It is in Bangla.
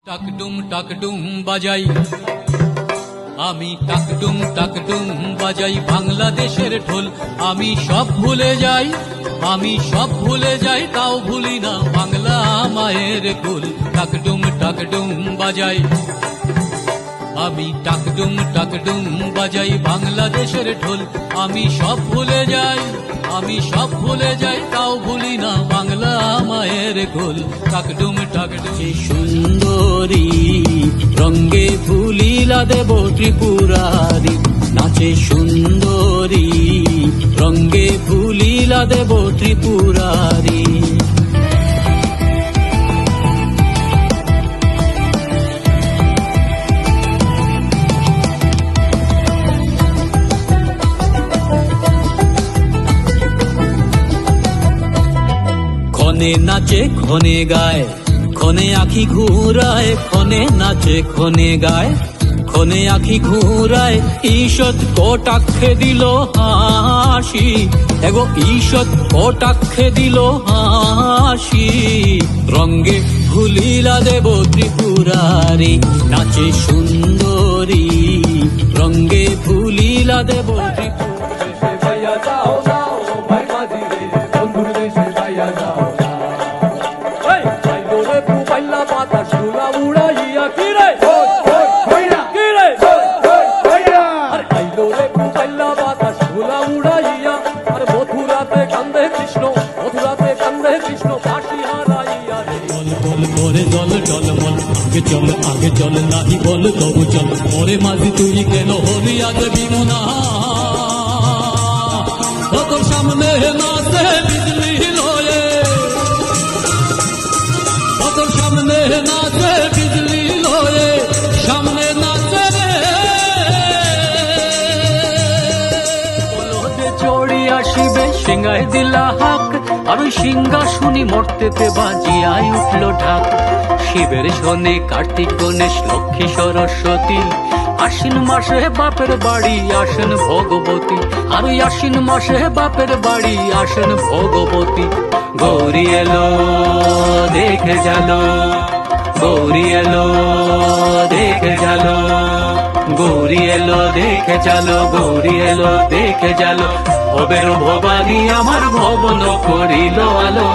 টাকডুম বাজাই আমি, টাকডুম বাজাই বাংলাদেশের ঢোল। আমি সব ভুলে যাই, আমি সব ভুলে যাই, তাও ভুলি না বাংলা মায়ের কুল। টাকডুম বাজাই আমি, টাকডুম বাজাই বাংলাদেশের ঢোল। আমি সব ভুলে যাই, আমি সব ভুলে যাই, তাও ভুলি না বাংলা মায়ের কুল। টাকডুম সুন্দরী রঙ্গে ভুলিলা দেব ত্রিপুরারি, নাচে সুন্দরী রঙ্গে ভুলিলা দেব ত্রিপুরারি। ক্ষণে নাচে ক্ষণে গায়, ক্ষণে আখি ঘুরায়, ক্ষণে নাচে ক্ষণে গায়, ক্ষণে আখি ঘুরায়। ঈষৎ কটাক্ষে দিল হাসি, এগো ঈষৎ কটাক্ষে দিল হাসি। রঙ্গে ভুলিলা দেব ত্রিপুরারি, নাচে সুন্দরী রঙ্গে ভুলিলা দেব চল আগে চল নাহি বল তবু চল, ওরে মাঝি তুই কেন হলি আজ বিমনা। তোর সামনে নাচে বিজলি লয়ে, তোর সামনে নাচে বিজলি লয়ে, সামনে নাচে রে চড়ি আসিবে সিংহায় দিলা হাক, আর ওই সিংহাসনী মর্তেতে বাজিয়াই উঠল ঢাক। শিবের শোনে কার্তিক গণেশ লক্ষ্মী সরস্বতী, আশ্বিন মাসে বাপের বাড়ি আসেন ভগবতী, আর ওই আশ্বিন মাসে বাপের বাড়ি আসেন ভগবতী। গৌরী এলো দেখে জালো, গৌরী এলো দেখে জালো, গৌরী এলো দেখে জালো, গৌরী এলো দেখে জালো। ভবের ভবানী আমার ভবন করিল আলো।